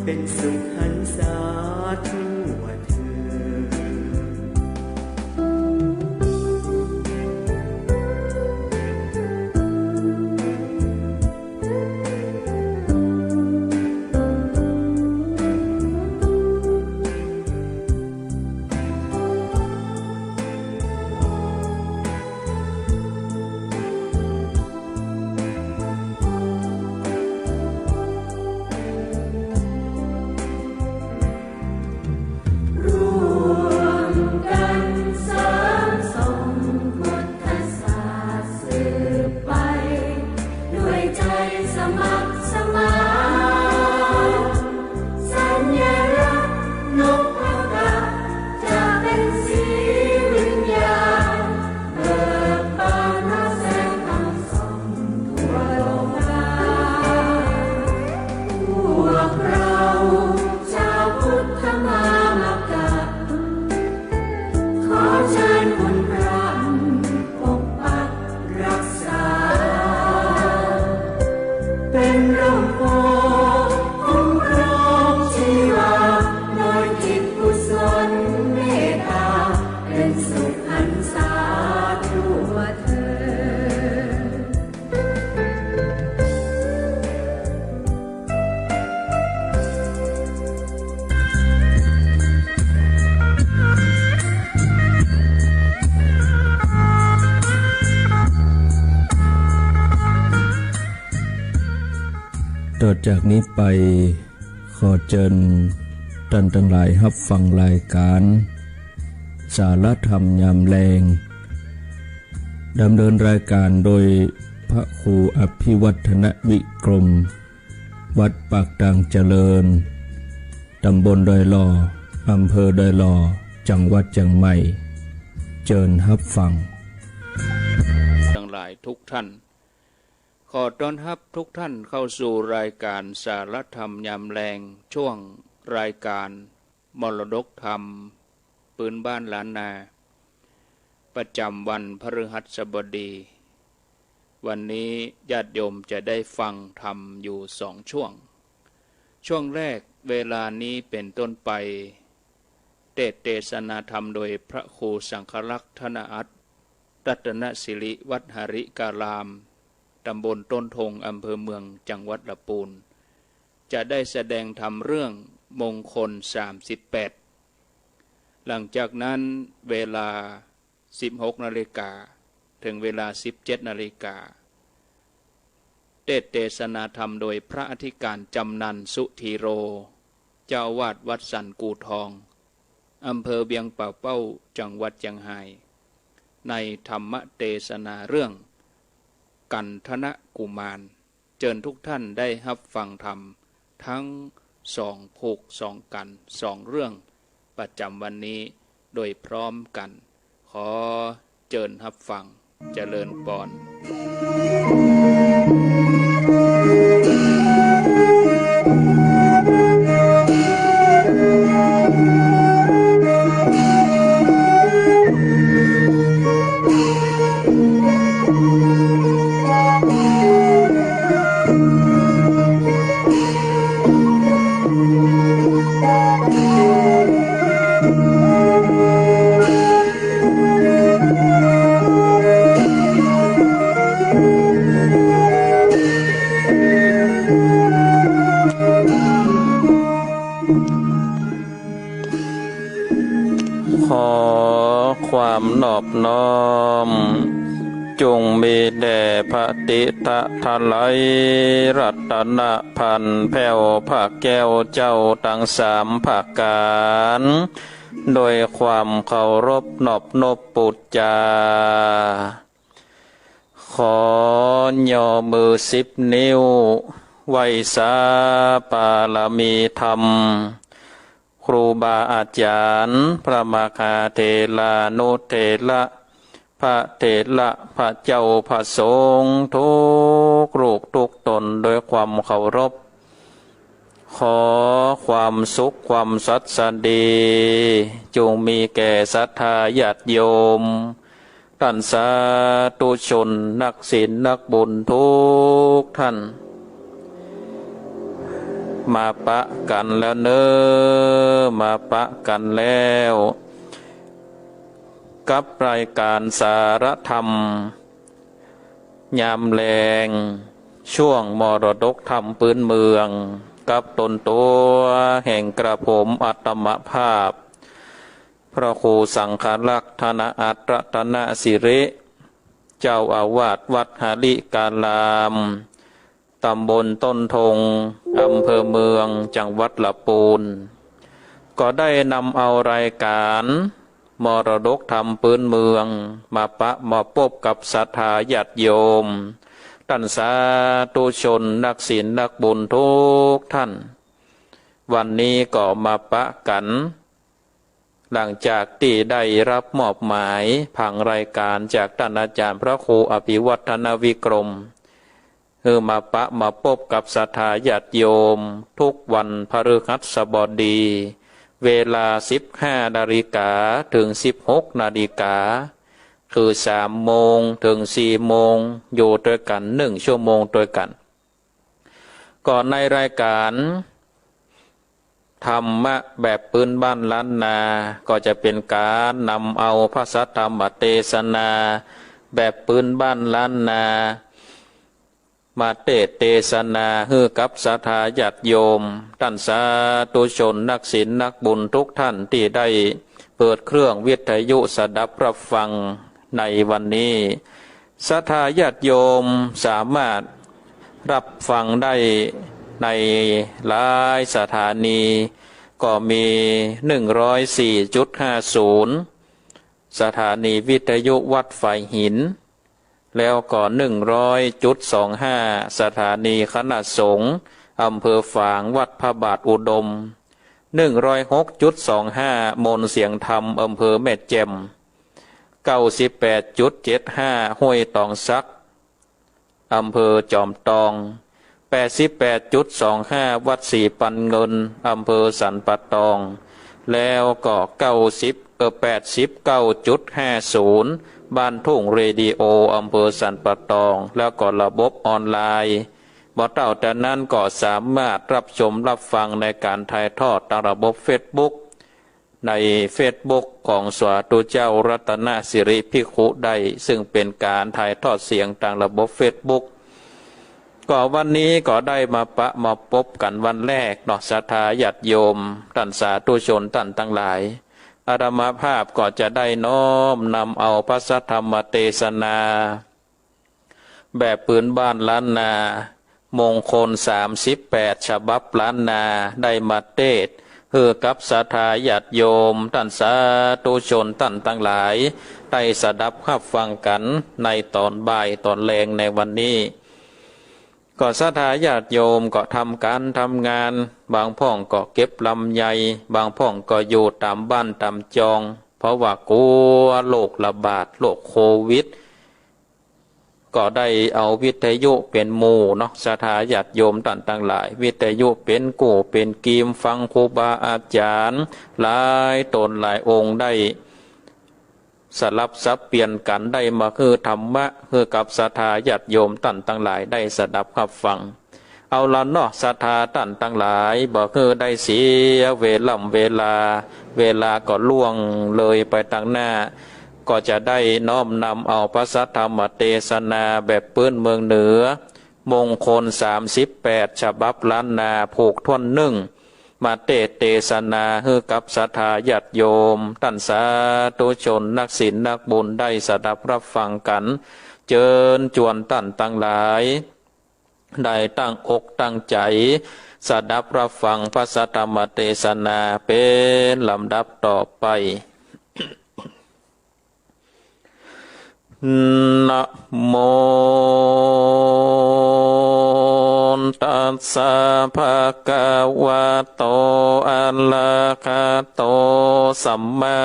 เป็นสุขหันษาทั่วเธอต่อจากนี้ไปขอเชิญท่านทั้งหลายรับฟังรายการสารธรรมยามแลงดำเนินรายการโดยพระครูอภิวัฒนวิกรมวัดปากดังเจริญตำบลดอยหล่ออำเภอดอยหล่อจังหวัดเชียงใหม่เชิญรับฟังทั้งหลายทุกท่านขอต้อนรับทุกท่านเข้าสู่รายการสารธรรมยามแลงช่วงรายการมรดกธรรมปืนบ้านล้านนาประจำวันพฤหัสบดีวันนี้ญาติโยมจะได้ฟังธรรมอยู่2 ช่วงแรกเวลานี้เป็นต้นไปเทศนาธรรมโดยพระครูสังฆลักษณ์ธนอัตถ์รัตนสิริวัดหริการามตำบลต้นทงอำเภอเมืองจังหวัดลำพูนจะได้แสดงธรรมเรื่องมงคล38หลังจากนั้นเวลา 16 นาฬิกาถึงเวลา 17 นาฬิกาเทศนาธรรมโดยพระอธิการจำนันสุธีโรเจ้าวาดวัดสันกูทองอำเภอเวียงป่าเป้าจังหวัดเชียงรายในธรรมเทศนาเรื่องกันธนกุมารเชิญทุกท่านได้รับฟังธรรมทั้ง2 ผูก 2 กัน 2 เรื่องประจำวันนี้โดยพร้อมกันขอเชิญรับฟังเจริญพรขอความนอบน้อมจงมีแด่พระติตะทะไลรัตนพันธ์แผ่วภาคแก้วเจ้าทั้ง3 ภาคการโดยความเคารพนอบนบปุจจาขอย่อมือ10 นิ้วไหว้สาปาลมีธรรมครูบาอาจารย์พระมหาเถรานุเถระพระเถระพระเจ้าพระสงฆ์ทุกรูปทุกตนโดยความเคารพขอความสุขความสัตย์สันติจงมีแก่ศรัทธาญาติโยมท่านสาธุชนนักศีลนักบุญทุกท่าน มาปะกันแล้วเนอมาปะกันแล้วกับรายการสารธรรมยามแลงช่วงมรดกธรรมพื้นเมืองกับตนตัวแห่งกระผมอัตมภาพพระครูสังฆลักษณะอัตรัตนสิริเจ้าอาวาสวัดหาลิกาลามตำบลต้นทงอำเภอเมืองจังหวัดลำพูนก็ได้นำเอารายการมรดกธรรมพื้นเมืองมาปะมาพบกับศรัทธาญาติโยมท่านสาธุชนนักศีลนักบุญทุกท่านวันนี้ก็มาปะกันหลังจากที่ได้รับมอบหมายผังรายการจากท่านอาจารย์พระครูอภิวัฒนวิกรมมาปะมาพบกับศรัทธาญาติโยมทุกวันพฤหัสบดีเวลา 15 นาฬิกาถึง 16 นาฬิกาคือ 3 โมงถึง 4 โมงอยู่ด้วยกัน 1 ชั่วโมงด้วยกันก่อนในรายการธรรมะแบบพื้นบ้านล้านนาก็จะเป็นการนำเอาพระสัทธรรมเทศนาแบบพื้นบ้านล้านนามาเทศนาให้กับศรัทธาญาติโยมท่านสาธุชนนักศีลนักบุญทุกท่านที่ได้เปิดเครื่องวิทยุสดับรับฟังในวันนี้ศรัทธาญาติโยมสามารถรับฟังได้ในหลายสถานีก็มี 104.50 สถานีวิทยุวัดไฟหินแล้วก็ 100.25 สถานีคณะสงฆ์อำเภอฝางวัดพระบาทอุดม 106.25 มนเสียงธรรมอำเภอแม่แจ่ม 98.75 ห้วยตองซักอำเภอจอมตอง 88.25 วัดสีปันเงินอำเภอสันปะตองแล้วก็89.50 บ้านทุ่งเรดิโออำเภอสันปะตองแล้วก็ระบบออนไลน์บ่เต่าแต่นั้นก็สามารถรับชมรับฟังในการถ่ายทอดทางระบบเฟซบุ๊กในเฟซบุ๊กของสาธุเจ้ารัตนสิริภิกขุได้ซึ่งเป็นการถ่ายทอดเสียงทางระบบเฟซบุ๊กก็วันนี้ก็ได้มาปะมาพบกันวันแรกเนาะศรัทธาญาติโยมท่านสาธุชนท่านทั้งหลายอาตมาภาพก็จะได้น้อมนำเอาพระสัทธรรมเทศนาแบบพื้นบ้านล้านนามงคล38ฉบับล้านนาได้มาเทศเพื่อกับศรัทธาญาติโยมท่านสาธุชนท่านทั้งหลายได้สดับรับฟังกันในตอนบ่ายตอนแรงในวันนี้ก็ศรัทธาญาติโยมก็ทำการทำงานบางพ่องก็เก็บลำไยบางพ่องก็อยู่ตามบ้านตามจองเพราะว่ากลัวโรคระบาดโรคโควิดก็ได้เอาวิทยุเป็นหมู่เนาะศรัทธาญาติโยมท่านทั้งหลายวิทยุเป็นกู่เป็นกีมฟังครูบาอาจารย์หลายตนหลายองค์ได้สลับซับเปลี่ยนกันได้มาคือธรรมะคือกับศรัทธาญาติโยมท่านทั้งหลายได้สดับรับฟังเอาละเนาะศรัทธาท่านทั้งหลายบ่คือได้เสียเวลาก็ล่วงเลยไปทางหน้าก็จะได้น้อมนำเอาพระสัทธรรมเทศนาแบบพื้นเมืองเหนือมงคล38ฉบับล้านนาผูกท่วนหนึ่งมาเทศนาให้กับศรัทธาญาติโยมท่านสาธุชนนักศีลนักบุญได้สดับรับฟังกันเจิญจวนท่านทั้งหลายได้ตั้งอกตั้งใจสดับรับฟังพระสัทธรรมเทศนาเป็นลำดับต่อไปนะโมตัสสะภะคะวะโตอะระหะโตสัมมา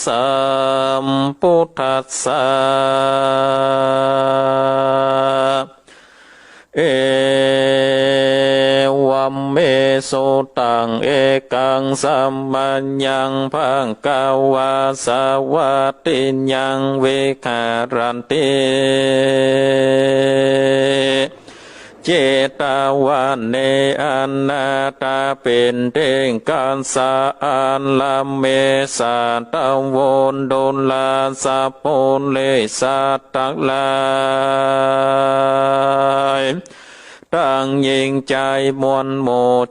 สัมพุทธัสสะเอวัมเมสุตังเอกังสัมมัญญังภังกวาสวัตติยังเวคารันติ เจตาวานเนอันนาตาเป็นเด้งการสาอันลำเมสาตะวนโดนลาสะโปนเลสาตักลายตั้งยิงใจมวลโม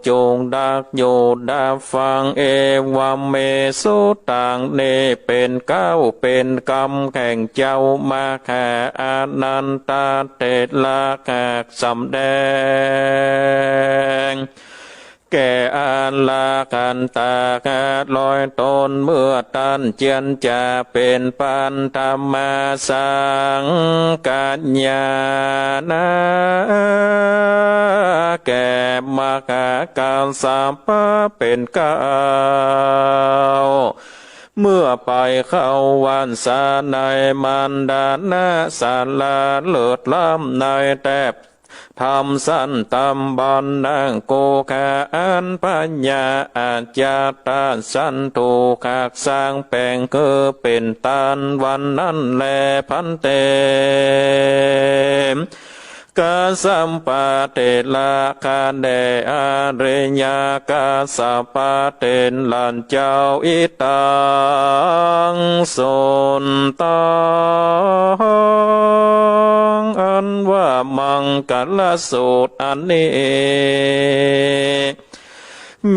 จงดักโยดาฟังเอวัมเมสุตังเนเป็นเก้าเป็นกรรมแข่งเจ้ามาแค่อนันตาเตลาแขกสำแดงแก่อันลากันตาแคดลอยตนเมื่อตันเจียนจะเป็นปันธรรมาสังกัญญาณาแก่มาคาการสามปะเป็นเก้าเมื่อไปเข้าวันสาในมันดานาสาลาเลิศล้ำในแทบทำสั้นตำบอนนางโกขาอันปัญญาอาจาตาสันถูกขากสร้างแปลงเกิดเป็นตานวันนั้นแลพันเตกาสัมปะเตลาคาเดอาเรญากาสัปะเตนลันเจ้าอิตังสนตังอันว่ามังกัลสูตรอันนี้เม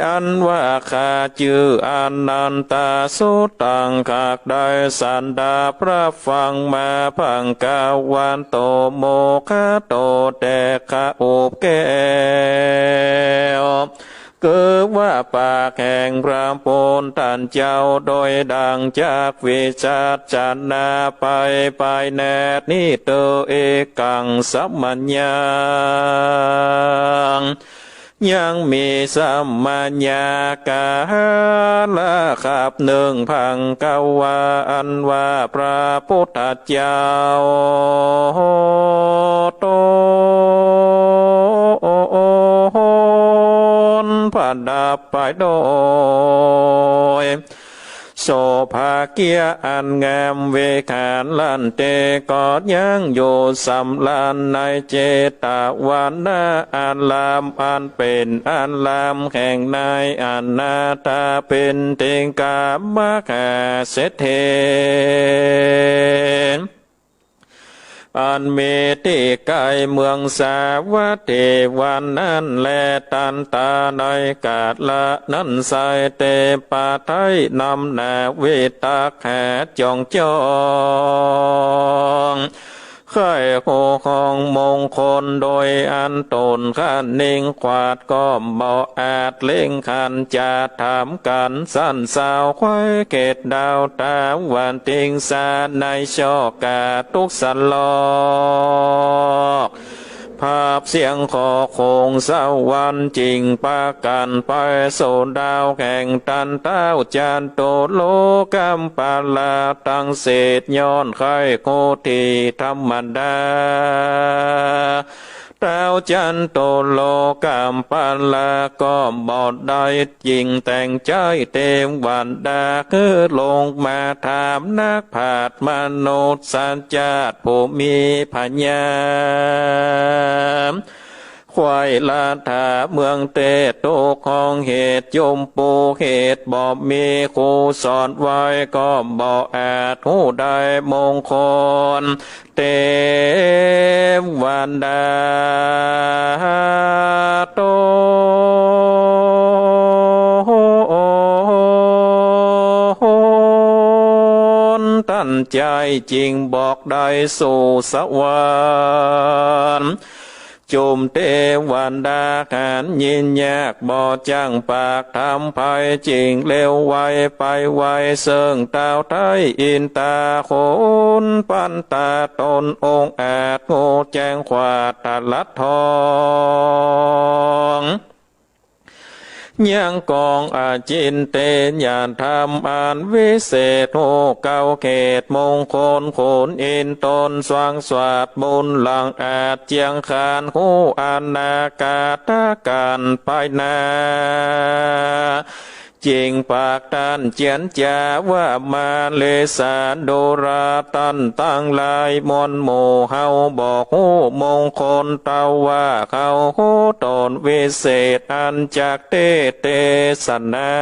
อันว่าข้าจื่ออนันตาสุตังขากได้สันดาพระฟังมาพังกาวันโตโมคาโตแต่ข้าอุบแก้วเกิดว่าปากแห่งพระโพนท่านเจ้าโดยดังจากวิจารจนาไปแนดนี้เตอเอกังสัมมัญญังยังมีสัมมัญญากาละขับหนึ่งพังกวาอันว่าพระพุทธเจ้าโตผ่านดับไปโดยโสภาเกียอันงามเวขานลันเตกอดยังโยสำลานในเจตาวานาอันลามอันเป็นอันลามแห่งนายอันนาตาเป็นเตงกามะแคเสเทอันเมติไกเมืองสาวัตเทวันนั้นแลตันตาในกาดละนั้นใสเตปาไทยนำนาเวตาแขจองจองไข่โคของมงคลโดยอันตนขันนิ่งขวาดก็บ่อาจเล่งขันจะถามกันสั้นสาวควายเกตดาวตาวันติงสาในชอกกาทุกสันลอกภาพเสียงขอคงสวรรค์จริงปากันไปโซดาวแข่งตันเต้าจานโตโลกัมปาลาตั้งเศษย้อนไข่โคทีธรรมดาเต้าจันโตโลกัมปาลาก็บอดได้จริงแต่งใจเต็มวันดาคือลงมาถามนักผาดมนุษย์สัจจาตผู้มีปัญญาควายลาถาเมืองเตโตของเหตุยมปูเหตุบ่มีครูสอนไว้ก็บ่อาจหูได้มงคลเตมวันดาโตตั้นใจจริงบอกได้สู่สวรรค์จุมเทวันดาขานยินยากบ่จังปากทำภัยจริงเร็วไวไปไวเสิงเต้าไทยอินตาโคนปันตาตนองค์อาจโง่แจ้งขวาดตลัดทองยังกองอาจินเตญญาณธรรมอันวิเศษโหเก้าเขตมงคลโขนอินตนสว่างสวัสดบุญหลังอาจเจียงคานหูอานากาตาการไปนา จิงปากตันเจียนจาว่ามาเลสาโดราตันตั้งลายมนโมเฮาบอกหูมงคลเตาว่าเขาหูตนวิเศษอันจากเตสนา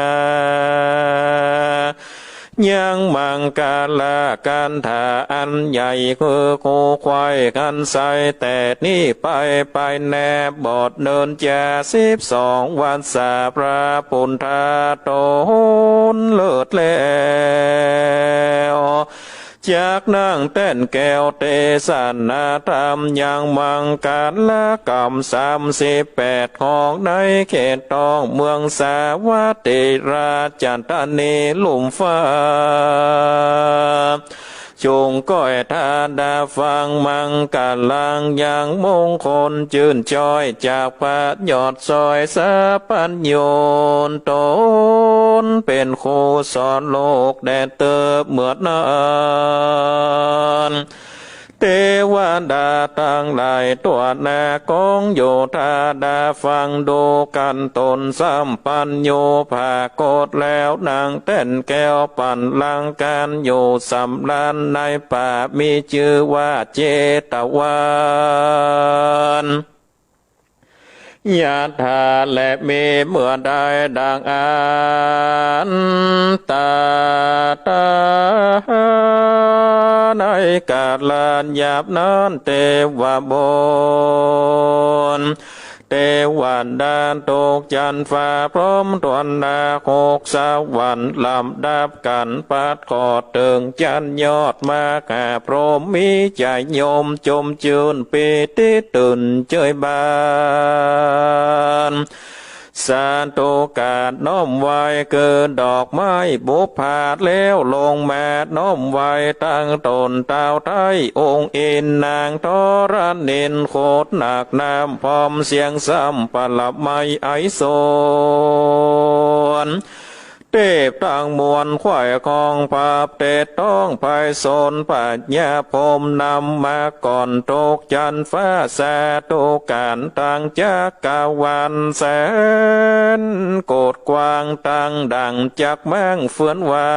ยังมังกาลาการถาอันใหญ่คือโคควายกันใสแต่นี่ไปแน่บอดเดินจา12 วันสาพระปุณธาโตนเลิศแล้วจากนั่งเต้นแก้วเตสันนาธรรมยังมังการละกรรม38ของในเขตตองเมืองสาวัตติราจันตานีลุ่มฟ้าจงก้อยทาดาฟังมังกาลังยังมงคลจื่นจอยจากพระยอดซอยสะปัญโยนตนเป็นครูสอนโลกแดนเติบเหมือนนานเทวดาตั้งหลายตัวหน้ากองโยธาดาฟังดูกันตนสัมปัญโยภากฏแล้วนางเต้นแก้วปั่นลังการอยู่สำรานในป่ามีชื่อว่าเจตวันยาธาและมีเมื่อใดดังอันตาในกาลานหยาบนั้นเทวบนเทวันดานตกจันฟ้าพร้อมตวนนาโคกสวรรค์ลำดับกันปัดขอดตึงจันยอดมาแก่พรหมมีใจโยมจมจืนปีติตื่นเจยบานสาธุการน้อมไว้เกินดอกไม้บุพผาดแล้วลงแม่น้อมไว้ตั้งตนเต้าไทยองค์อินนางทรณินโคตรหนักน้ำพร้อมเสียงซ้ำปลับไม้ไอโซนเทพตั้งมวลควายคองภาพเตต้องไปโซนปัญญาพรมนำมาก่อนตกจันฟ้าแสตุการตั้งจักรวันแสนโกดกวางตั้งดังจักแมงเฟื่อนวา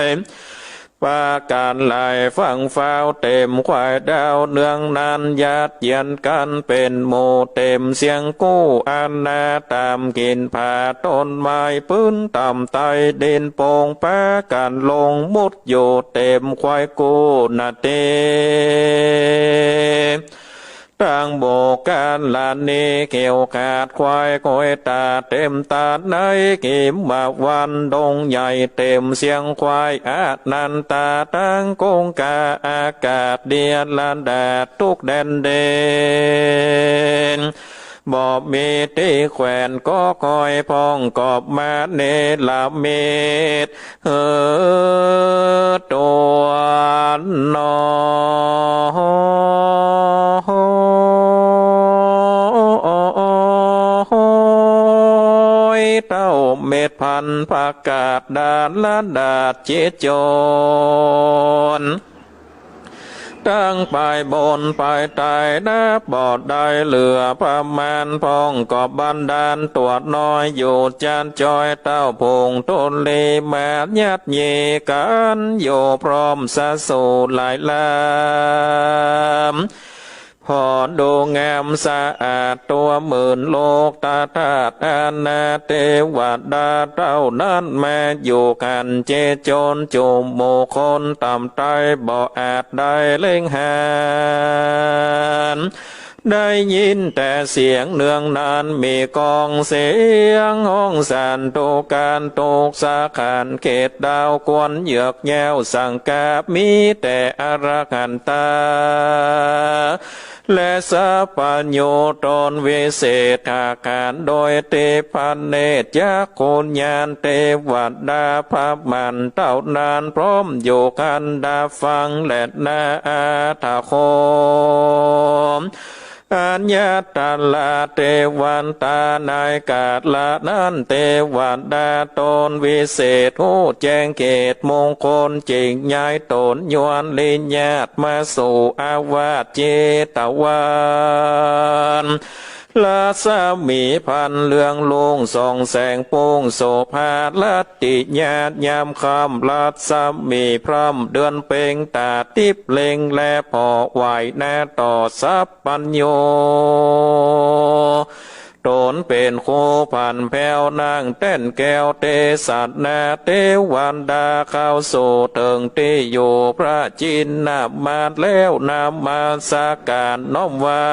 ยปาการไหลฟังฟ้าวเต็มควายดาวเนืองนานญาติเย็นกันเป็นโมเต็มเสียงกู้อันนาตามกินผ่าต้นไม้พื้นต่ำไตดินโป่งปาการลงมุดอยู่เต็มควายกู้นาเตตั้งโบการลานนี้เกี่ยวขาดควายคอยตาเต็มตาในกิมมาวันดงใหญ่เต็มเสียงควายอานันตาตั้งกงกาอากาศเดียนลานแดดทุกแดนเด่นบ่มีที่แขวนก็คอยพองกอบมาเนลาเมตตัวนอเต้าเม็ดพันธุ์ผักกาดดานละดาดเจโจรตั้งไปบนไปไตนับบอดได้เหลือประมาณพองกอบบันดาลตัวน้อยอยู่จานจอยเต้าพงต้นลีแม่ยัดเยกันโยพร้อมสะสูหลายลามพอดูงามสะอาดตัวหมื่นโลกตาธาตุอานาเทวดาเท่านั้นแม่อยู่กันเจโจรจุมโมคนต่ำใจบ่อาจได้เล่งหานได้ยินแต่เสียงเนืองนานมีกองเสียงห้องสันโตการโตกสาขานเกตดาวกวนเหยือกแยวสังกาบมีแต่อรหันตาและสัพพัญโยตนวิเศษอาการโดยเทพันเนตยักษ์โคนญาณเทวดาภาพมันเต้านานพร้อมอยู่กันดาฟังและนาอาทาโคมอัญญาตาลาเทวันตานายกาดละนั้นเทวันดาตนวิเศษโอแจ้งเกตมงคลจริงย้ายตนยวนลิญญาตมาสู่อาวาสเจตวัน ลาสามีพันเลืองลงส่องแสงโปงโสภาลัตติญาตยามคำลาสามีพร่ำเดือนเป่งตาทิพเล็งและพอไหวแน่ต่อสัพปัญโยตนเป็นโคพันแผ้วนางเต้นแก้วเตสัตนาเทวันดาเข้าสู่เถิงที่อยู่พระจินนามาแล้วนำมาสักการน้อมไว้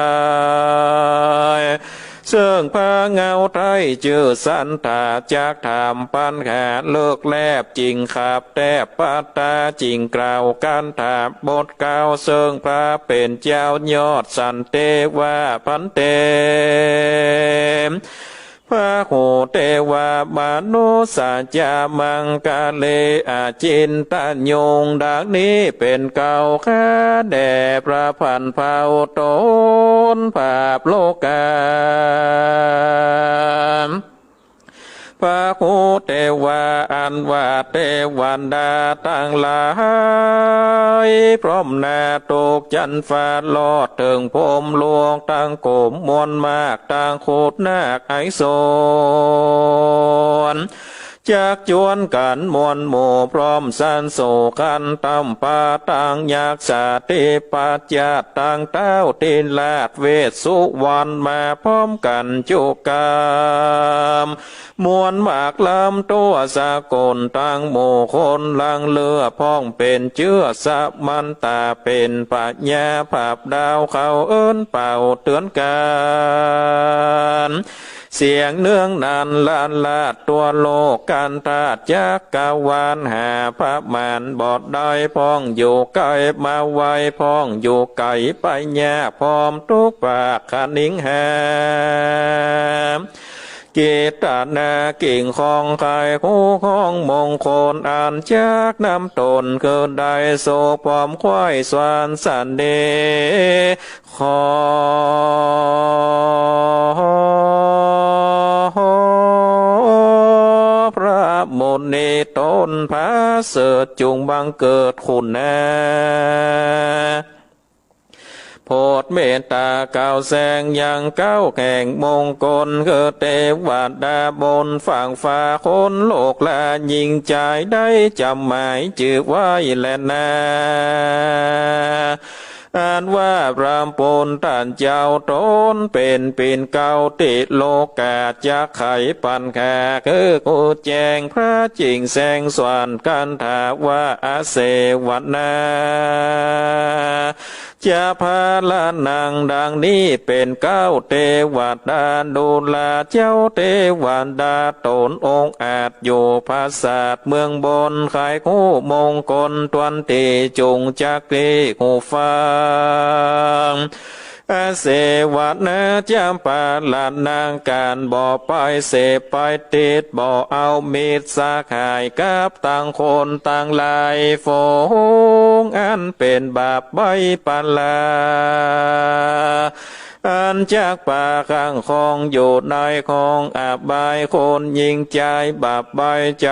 เสื่องพาเงาไทยเจอสันตาจากถามปัญหาเลิกแลบจริงขับแต่ปัตตาจริงกล่าวการถามบทกล่าวเสื่องพระเป็นเจ้ายอดสันเตวาพันเตพระโหเทวามนุสัจจามังกาเลอาจินตโยงดังนี้เป็นเก่าข้าแด่พระพันเผาตนภาพโลกาพระโหเทวาอันว่าเทวันดาตั้งหลายพร้อมนาตกจันฟ้าลอดถึงพรมหลวงตั้งโกมมวลมากตั้งโคดนาคไอโซนจากจวนกันมวลหมู่พร้อมสันโศกันตำปาตังยากษาติปัจจาตังเต้าตินลาดเวสสุวรรณมาพร้อมกันจุกามมวลมากลำตัวสากลตั้งหมู่คนลังเลือพ้องเป็นเชื้อสัมมันตาเป็นปัญญาภาพดาวเขาเอิ้นเป่าเตือนกันเสียงเนื่องนันลานลาดตัวโลกกันตาจักกาวานหาพระมานบอดได้พ้องอยู่ไกลมาไวพ้องอยู่ไกลไปแย่พร้อมทุกปากขันนิงหากิตานากิ่งของไข่คู่ของมงคลอ่านจากน้ำตนเกิดได้โซพร้อมควายสวานสันเดขอพระมณีต้นพระเสดจุงบังเกิดคุณนาโพดเมตตาเก่าแสงยังเก้าแข่งมงคลเกิดเทวดาบนฝั่งฟ้าคนโลกละยิ่งใจได้จำหมายจือไว้แลนาอ่านว่าพรามปนท่านเจ้าตนเป็นปีนเก่าติโลกาจะไขปัญหาคือกูแจงพระจริงแสงสว่างกันถาว่าอาเสวนาจะพาลานังดังนี้เป็นเก้าเทวดาดูลาเจ้าเทวดาตนองค์อาจอยู่ภาษาเมืองบนขายคู่มงคลตวนตีจงจักรีหูฟังอาเสวนาจำปาลานางการบ่อไปเสพไปติดบ่อเอามีดสาขายกับต่างคนต่างลายฟงอันเป็นบาปใบปันลาอันจากป่าข้างคองอยู่ในของอาบายคนยิงใจบาปใบใจ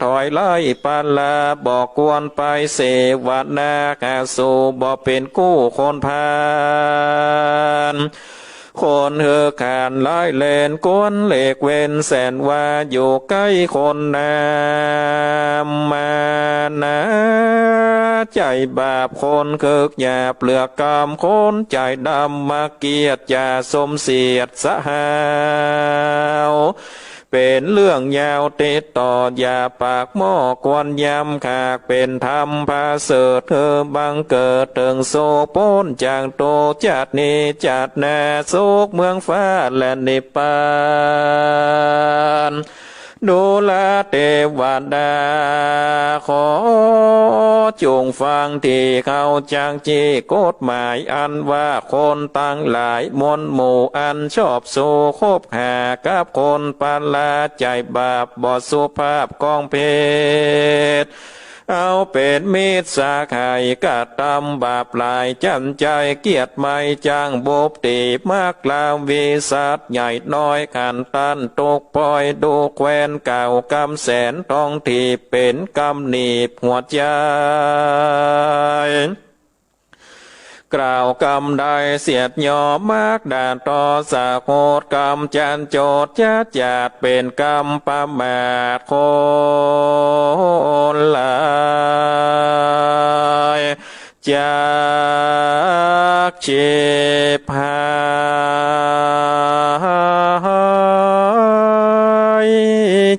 ถอยไล่ปันลาบอกกวนไปเสวนาคาสูบอกเป็นกู้คนพานคนเหือขานลายเลนกวนเหล็กเว้นแสนว่าอยู่ใกล้คนนามานะใจบาปคนเคิกอย่าเปลือกกามคนใจดำมาเกียดอย่าสมเสียดสหาวเป็นเรื่องยาวติดต่ออย่าปากหม้อกวนยำขากเป็นธรรมพาเสดเธอบังเกิดเติงโศกพ้นจากโตจัดนี้จัดแน่โศกเมืองฟ้าและนิพพานดูแลเทวดาขอจงฟังที่เขาจังจีกฎหมายอันว่าคนตั้งหลายมนหมู่อันชอบโซคบหากับคนปันลาใจบาปบ่สุภาพกองเพศเอาเป็นมิตรสาขายกะตำบาปหลายจันใจเกียรติไม่จางบบตีมากลาวิสัตใหญ่น้อยขันตันตกปล่อยดูแควนเก่ากำแสนทองที่เป็นกำหนีบหัวใจ กล่าวกรรมใดเสียดหย่อมากด่านต่อสาโคตกรรมจันโจทย์จาดเป็นกรรมประมาทคนหลายจากเจ็บหาย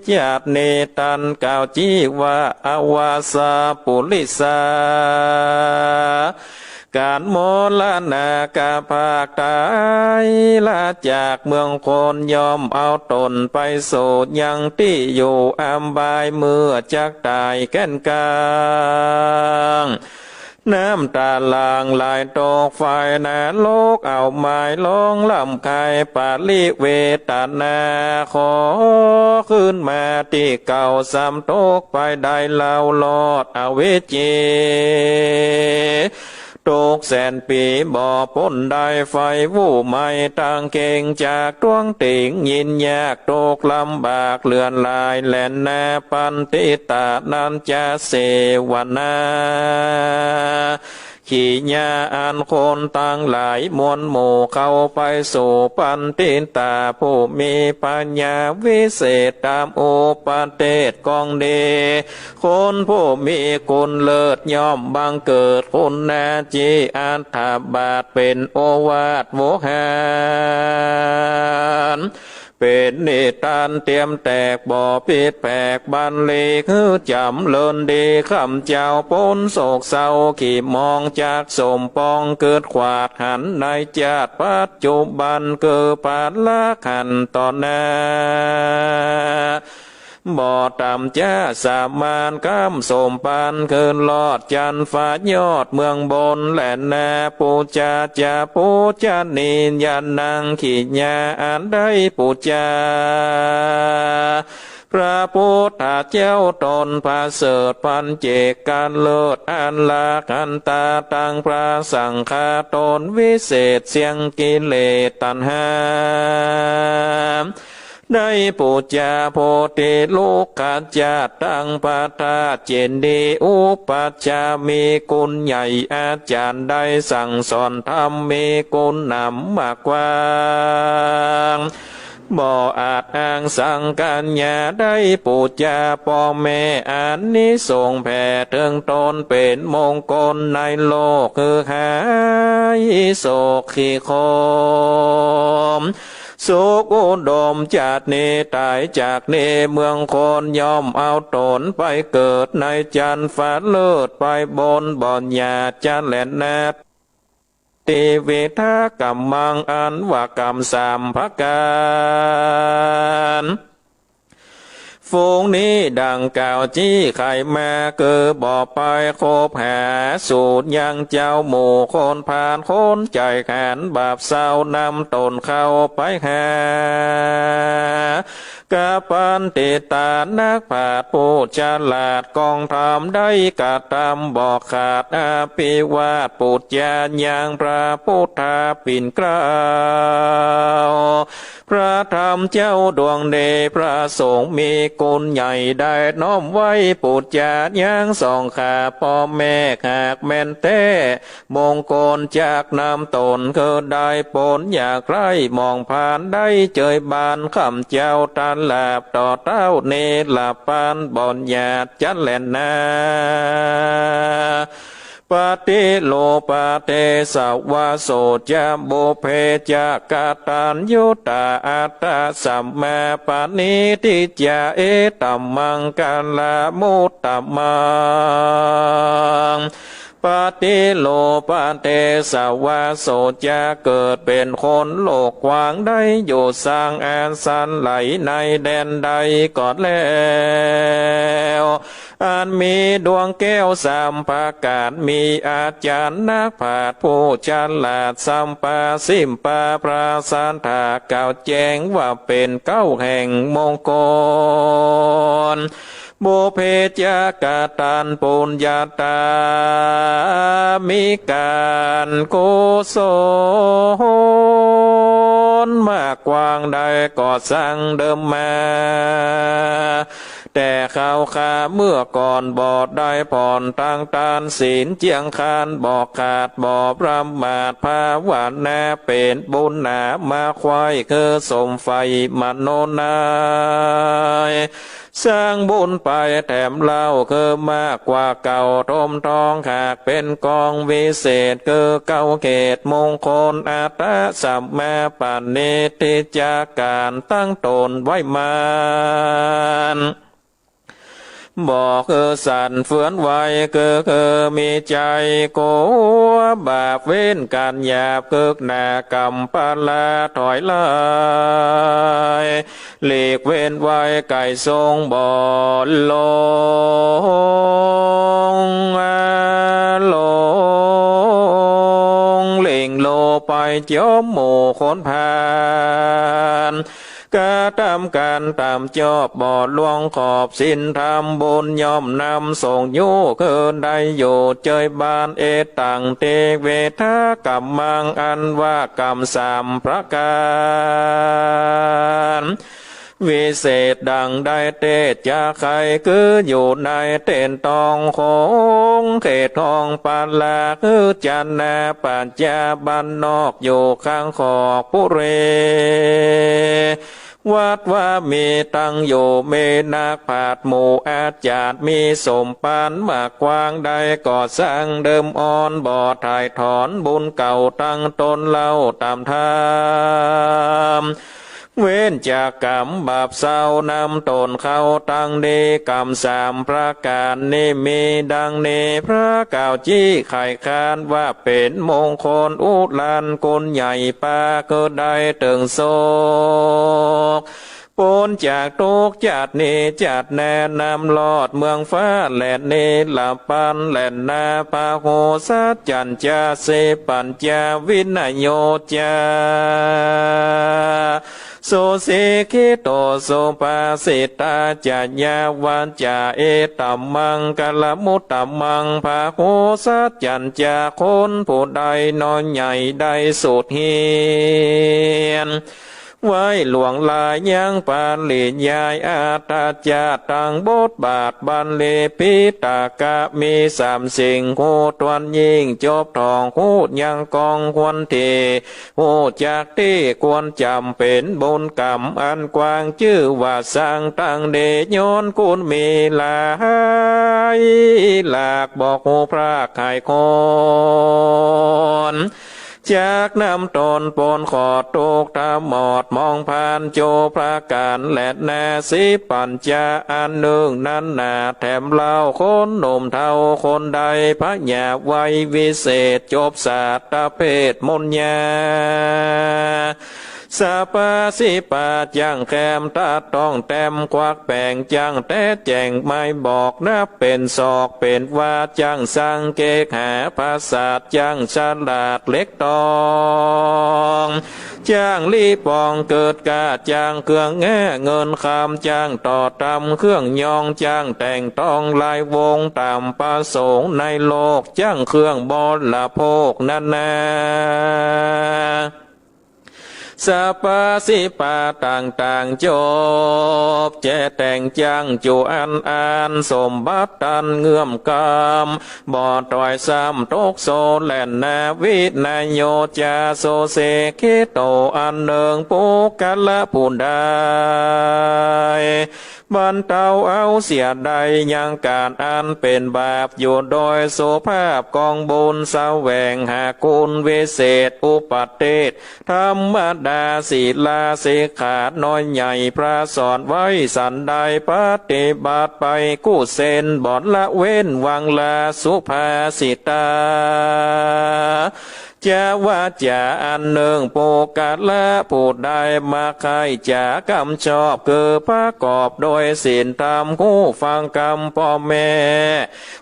จัดเนตันกล่าวจีวะอวาสาปุริสาการโมลนากาภาคตายละจากเมืองคนยอมเอาตนไปโสดยังที่อยู่อัมบายเมื่อจักตายแก่นกลางน้ำตาลางลายตกไฟนาโลกเอาไม้ลงลำไข่ปาลิเวตานาขอขึ้นมาที่เก่าซ้ำตกไปได้เล่าลอดอเวจีตกแสนปีบ่อพ้นได้ไฟวู่ไม่ต่างเก่งจากดวงติ่งยินยากตกลำบากเลือนลายแหลนนาปันติตานันจะเสวนาขี่ญาอันคนตั้งหลายมวลหมู่เข้าไปสู่ปันติตาผู้มีปัญญาวิเศษตามโอปเตศกองเดคนผู้มีกุลเลิศย่อมบังเกิดคุณนาจีอันถาบาทเป็นโอวาทโวหารเป็นนิทานเตรียมแตกบ่อปิดแปลกบันเลคือจำเลินดีคำเจ้าพ้นโศกเศร้าขี่มองจากสมปองเกิดขวาดหันในจาติปัจจุบันเกิดปาดละขันต่อหน้าบ่อต่ำจ้าสามานกำสมปานเคินลอดจันฟ้ายอดเมืองบนแหลนนาปูจาจาปูจานียันนางขีญาอันได้ปูจาพระพุทธเจ้าตนพระเสริฐพันเจกการเลิศอันลาคันตาตังพระสังฆาตนวิเศษเสียงกิเลสตัณหาได้ปูจาโพธิลูกขจาตังปาทาเจนดีอุปัชฌามีกุลใหญ่อาจารย์ได้สั่งสอนธรรมมีกุลนำมากกว่างบ่อาจอ้างสังกัญญาได้ปูจาพ่อแม่อานิสงส์แผ่ถึงตนเป็นมงคลในโลกคือหายโศกขีโคมสุขอุดมจากนี้ตายจากนี้เมืองคนยอมเอาตนไปเกิดในจันฟ้าเลิศไปบนบ่อนยาจันแหลนนาติเวทากรรมังอันว่ากรรมสามภการฝูงนี้ดังกล่าวจี้ไข่มาเกิดบ่อไปโคบหาสูตรยังเจ้าหมู่คนผ่านคนใจแขนบาปเศร้านำตนเข้าไปหากะปันติตานักผาดผู้ฉลาดกองทำได้กะทำบอกขาดอาภิวาทปุจญาญางพระพุทธาปิ่นเกล้าพระธรรมเจ้าดวงเดชพระสงฆ์มีกุลใหญ่ได้น้อมไว้ปุจญาญางสองขาพ่อแม่หากแม่นแท้มงคลจากนำตนเกิดได้ผลอยากไรมองผ่านได้เจยบานคำเจ้าตันหลาบต่อเต้าเนลาปานบ่อนญาติจันแหลนนาปฏิโลปะเตสวะโสจาโบเพจากาตัญยุตาอัตตาสัมมาปานิทิจาเอตัมมังกาลามุตตมังปฏิโลปะเตสวะโสจะเกิดเป็นคนโลกกว้างได้อยู่สร้างอาสันไหลในแดนใดก่อนแล้วอันมีดวงแก้วสามประการมีอาจารย์นักปราชญ์ผู้ฉลาดสัมปาสิมปาปราสานถากล่าวแจ้งว่าเป็นเก้าแห่งมงคลโบเพจากาตันปุญญาตามีการกุศลมากกว้างใดก่อสร้างเดิมมา แต่ข่าวขาเมื่อก่อนบอดได้ผ่อนทางตานศีลเจียงคานบอกขาดบอบรำมาดภาวนาเป็นบุญหนามาควายคือสมไฟมโนนายสร้างบุญไปแถมเล่าคือมากกว่าเก่าทมทองหากเป็นกองวิเศษคือเก่าเขตมงคลอาตาสัมมาปานิทิจากการตั้งตนไว้มานบอกคือสั่นเฟื่อนไว้คือมีใจโกบาปเว้นการหยาบคึกหนากรรมปาลาถอยลายหลีกเว้นไว้ไก่ทรงบ่อลงลงเล่งโลไปเจ้าหมู่คนพานกะทำการตามจอบบ่อหลวงขอบสินทำบุญย่อมนำส่งโยเกินได้อยู่เจยบานเอตังเตเวทากรรมังอันว่ากรรมสามประการวิเศษดังได้เตจะใครคืออยู่ในเต้นตองโคงเขตทองปาลาคือจันนาปัญญาบันนอกอยู่ข้างขอกปุเรวัดว่ามีตั้งอยู่เมนักผาดหมู่อาจารย์มีสมปานมากกว้างใดก่อสร้างเดิมอ่อนบ่อถ่ายถอนบุญเก่าตั้งตนเล่าตามธรรมเว้นจากกรรมบาปเศร้านำตนเข้าตั้งดีกรรมสามประการนี้มีดังนี้พระกล่าวจี้ไข่คานว่าเป็นมงคลอุลานกุลใหญ่ปาก็ได้ถึงโศกพ้นจากทุกข์จัดนี้จัดแนะนำลอดเมืองฟ้าแหลนเนลาปันแหลนนาปาโหสัจจันจาเสปัญญาวินโยจาโสสิคิโตโสภาสิตาจายาวันจาเอตัมมังกลมุตตัมมังภาโหสัจจันจาคนผู้ใดนอนใหญ่ได้สุดเฮียนไว้หลวงลายยังปานหลียายอาตาจาตังบทบาทบันเลปิตากะมีสามสิ่งโคตวันยิ่งจบทองหูยังกองควนเทหูจากที่ควรจำเป็นบุญกรรมอันกว้างชื่อว่าสร้างตั้งเดชโยนคุณมีลายหลากบอกหูพระไข่คนจากนำตนปนขอดตุกตาหมอดมองผ่านโจพระการและนาสิปัญญาอันหนึ่งนั้นนาแถมเล่าคนหนุ่มเท่าคนใดพระญาไวยวิเศษจบศาสตร์เพศมนญาสาปาสิปาจังแคมตาต้องแต้มควักแป่งจังแต่แจงไม่บอกนับเป็นศอกเป็นว่าจังสังเกกหาภาษาจังฉลาดเล็กตองจ้างรีปองเกิดกาจ้างเครื่องแง่เงินคำจ้างต่อตำเครื่องยองจ้างแต่งต้องลายวงตามประสงค์ในโลกจ้างเครื่องบอละโภคนานาสัพพสิปาต่างๆจบแจแต่งจังจูอันสมบัติตันเงื่อมกามบ่อตอยซ้ำตกโซแลนนาวินายโยจาโซเสคิโตอันเนืองปุกัลละผู้ใดบรรเทาเอาเสียใดยังการอันเป็นบาปอยู่โดยโสภาพกองบุญแสวงหาคุณวิเศษอุปัฏฐิธรรมดาศีลาสิกขาน้อยใหญ่พระสอนไว้สันใดปฏิบัติไปกู้เส้นบ่อนละเว้นวังลาสุภาสิตาจะว่าจะอันหนึ่งโปกัดละผู้ใดมาใครจะกำชอบคือประกอบโดยศีลธรรมคู่ฟังกรรมพ่อแม่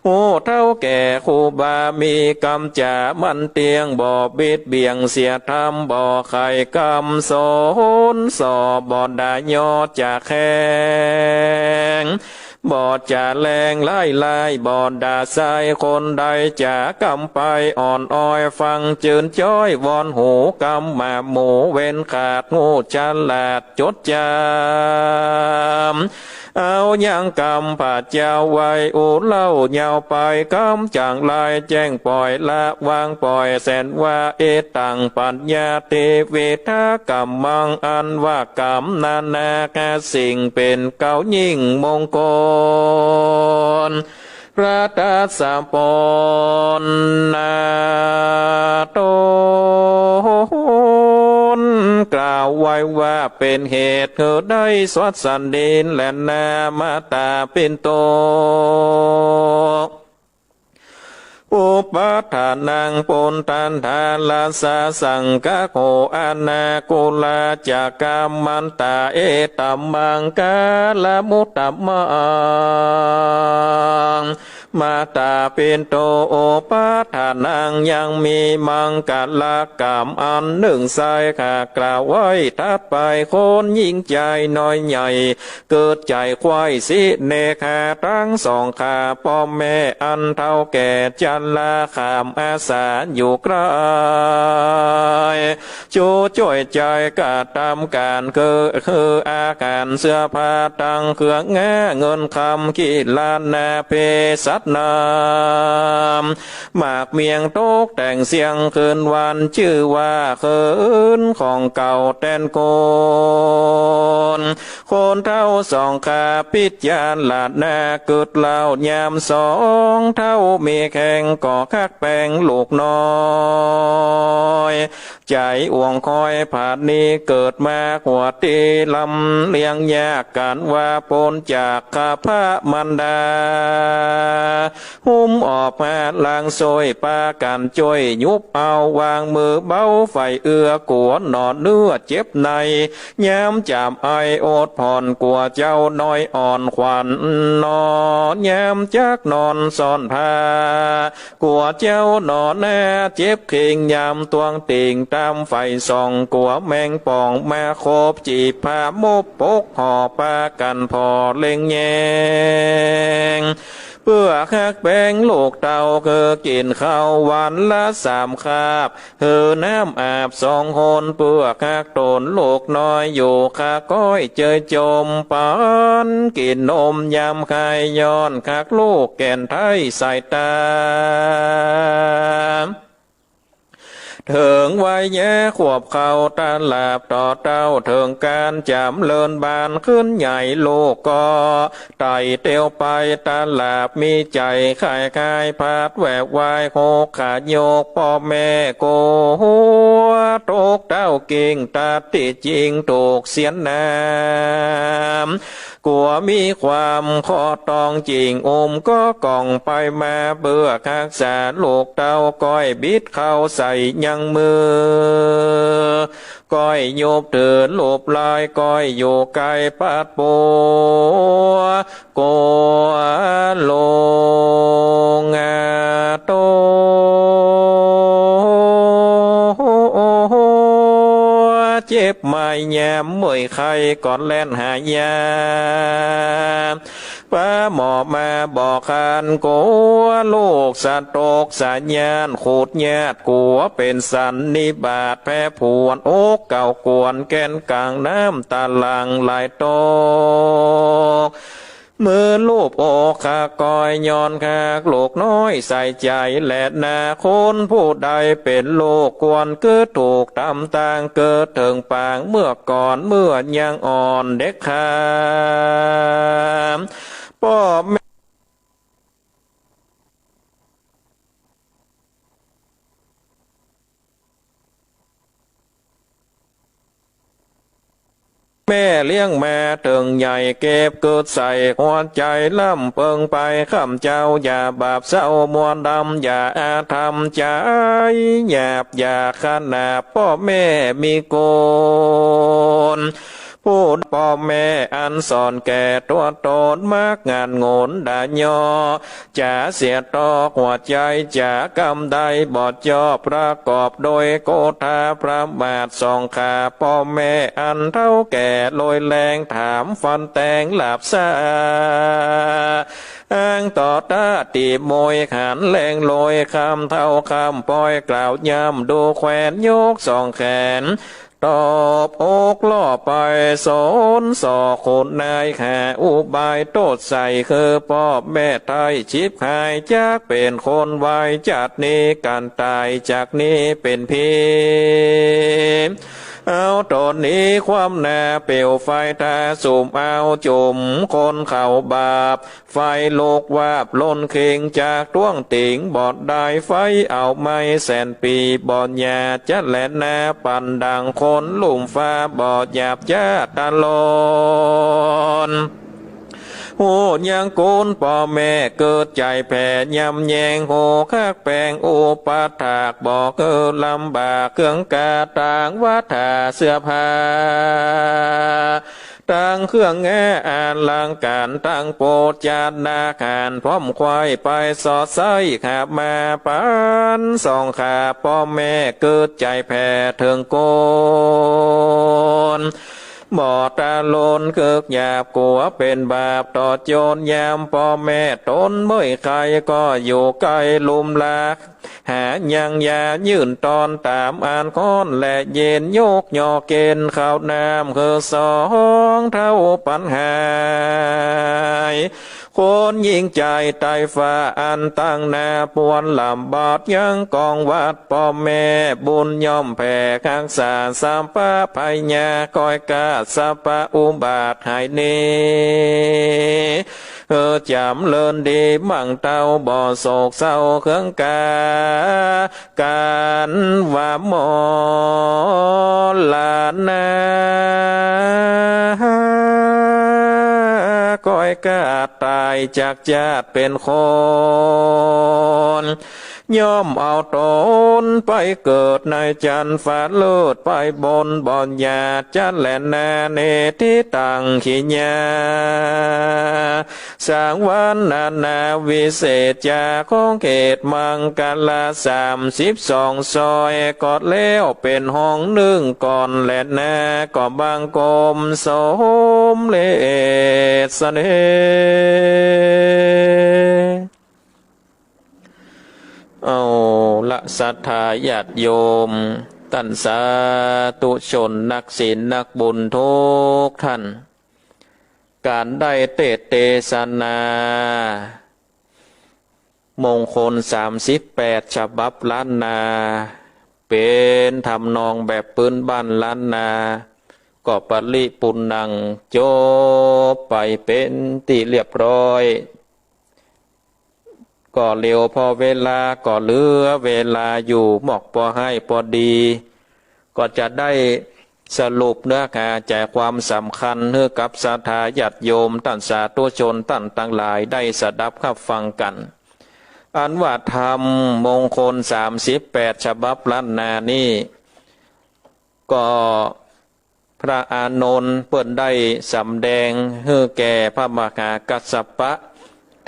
หูเท่าแก่ครูบามีกรรมจะมันเตียงบ่บิดเบี่ยงเสียธรรมบ่ไข่กรรมโสนสอบบ่ได้ยอจะแข็งบ่จะแรงไล่บ่ดาใสคนใดจะกำไปอ่อนอ้อยฟังจืนจ้อยวอนหูกำมาหมูเว้นขาดงูฉลาดจดจำ เอายังกำผัดเจ้าไว้อุเล่าเยาวไปกำจางลายแจ้งปล่อยละวางปล่อยแสนว่าเอตังปัญญาเตเวทากรรมังอันว่ากรรมนานาคาสิ่งเป็นเก่ายิ่งมงคลพระตัสสะปนนาโตกล่าวไว้ว่าเป็นเหตุเธอได้สวัสสันดินและนามาตาเป็นโตอุปทานังปนทันทาลาสาสังกะโคอานากุลาจากามันตาเอตัมมังกาลมุตตมังมาตาเป็นโตโอปาทานังยังมีมังกัลกรรมอันหนึ่งใส่ข้ากล่าวไว้ทัดไปคนยิ่งใจน้อยใหญ่เกิดใจควายสิเนคาทั้งสองขาพ่อแม่อันเท่าแก่จันลาขามอาสาอยู่ไกลจูจ่วยใจกะทำการคืออาการเสื้อผ้าตังเครื่องแงเงินคำกีฬานาเพสัตนามหมากเมียงโตกแต่งเสียงคืนวันชื่อว่าคืนของเก่าแตนโกนคนเท่าสองขาพิจารลาดนาเกิดเล่ายามสองเท่ามีแข่งก่อคักแปลงลูกน้อยใจอ่วงคอยผาดนี้เกิดมาหัวตีลำเลี้ยงยากกันว่าปนจากข้าพระมันดาหุ้มออกมาลางซอยปากันจ่อยยุบเอาวางมือเบาไฟเอื้อกวนนอนเนื้อเจ็บในย้ำจามไอโอดผ่อนกลัวเจ้าน้อยอ่อนขวัญนอนย้ำจักนอนซ่อนผ้ากลัวเจ้านอนแน่เจ็บเข่งยามตวงติ่งตามไฟส่องกลัวแมงป่องมาโคบจีบผ้ามุบปกห่อปากันพอเล็งแยงเพื่อคักแป้งลูกเต่าคือกินข้าววันละ3 คาบน้ำอาบ2 หนเพื่อคักตนลูกน้อยอยู่ข้าก้อยเจยจมปานกินนมยำไข่ย้อนคักลูกแก่นไทยใส่ตาเถิงไว้แย่ขวบเขาตาลาบต่อเต้าเถิงการจำเลินบานขึ้นใหญ่โลกก็ไต่เตียวไปตาลาบมีใจขายคายพาดแหวกวายโคขาดโยกพ่อแม่โกหัวโตกเต้ากิ่งตาติจริงตกเสียนน้ำกลัวมีความขอตองจริงก็ก่องไปมาเบื่อคักษาลูกเต้าก้อยบิดเข้าใส่ยังมือก้อยโยบเถินหลบลายก้อยโยไกปัดโปโกโลงาโตเจ็บไม่แยมเมื่อยไข้ก่อนแล่นหายาป้าหมอมาบอกคันโกลูกสัตว์ตกสัญญาณขูดแยดกัวเป็นสันนิบาตแพ้ผวนโอกเก่ากวนแกนกลางน้ำตาลังไหลโตมือลูบโอคากอยย้อนคากลูกน้อยใส่ใจและนาคนผู้ใดเป็นโลกกวนเกิดถูกตำต่างเกิดถึงปางเมื่อก่อนเมื่อยังอ่อนเด็กขาพ่อแม่เลี้ยงแม่ถึงใหญ่เก็บเกิดใส่หัวใจล่ำเปิงไปข้ามเจ้าอย่าบาปเศร้ามวลดำอย่าอาธรรมใจหยาบอย่าขนาบพ่อแม่มีโกนพูดพ่อแม่อันสอนแก่ตัวตนมากงานโงนด่ายอจะเสียตอกหัวใจจะกำได้บอดจอประกอบโดยโกธาพระบาทสองขาพ่อแม่อันเท่าแก่ลอยแรงถามฟันแตงหลับซาอ้างต่อตาตีมวยขันแรงลอยคำเท่าคำปล่อยกล่าวย้ำดูแขวนโยก2 แขน ตอบอกล่อไปสอนสอคนนายแห่อุบายโตดใส่คือพ่อแม่ไทยชิบหายจากเป็นคนไว้จากนี้การตายจากนี้เป็นพีเอาตอนนี้ความหนาเปลวไฟทาสุมเอาจุ่มคนเข่าบาปไฟโลกวาบล้นเข่งจากต้วงติ่งบอดได้ไฟเอาไม่แสนปีบอดหยาจะแหลนนาปันดังคนลุ่มฟ้าบอดหยาบจ้าตาลอนโหยังโกนพ่อแม่เกิดใจแผ่ยำแยงโหคักแปงโอปาถากบอกลำบากเครื่องกาต่างวัฏาเสื้อผ้าตั้งเครื่องแง่อ่านลังการตั้งโปรดจานนาคารพร้อมควายไปสอดไส้ขาบมาปันสองขาพ่อแม่เกิดใจแผ่เถิงโกนบ่ตาโลนเกิกหยาบกลัวเป็นบาปต่อโจรยามพ่อแม่ตนเมื่อใครก็อยู่ใกล้ลุมลากหายังยายื่นตอนตามอ่านค้อนและเย็นโยกยอเกณฑ์ข้าวน้ำคือสองเท่าปัญหาคนยิ่งใจไตฟ้าอันตั้งนาปวนลำบาดยังกองวัดพ่อแม่บุญย่อมแผ่ข้างสาสามป้าภัยญาก้อยกาสปะอุบาทหายเนจำเลินดีมั่งเต้าบ่อโศกเศร้าเครื่องการว่าหมอลานาก้อยกาตายจากญาติเป็นคนย่อมเอาตนไปเกิดในจันทร์ฟ้าเลิศไปบนบ่อนยาจันแหลนนาเนที่ตังขีญาสร้างวันนาวิเศษจาของเขตมังกร32ซอยกอดแล้วเป็นห้องนึ่งก่อนแหลนนาก่อบางกรมสมเลสเนเอาละศรัทธาญาติโยมท่านสาธุชนนักศีลนักบุญทุกท่านการได้เทศนามงคล38ฉบับล้านนาเป็นทำนองแบบปืนบ้านล้านนาก็ปริปุณังจบไปเป็นที่เรียบร้อยก็เร็วพอเวลาก็เหลือเวลาอยู่หมอกพอให้พอดีก็จะได้สรุปเนื้อหาใจความสำคัญเพื่อกับศรัทธาญาติโยมท่านสาธุชนท่านทั้งหลายได้สดับรับฟังกันอันว่าธรรมมงคล38ฉบับล้านนานี่ก็พระอานนท์เปิดได้สำแดงให้แก่พระมหากัสสปะ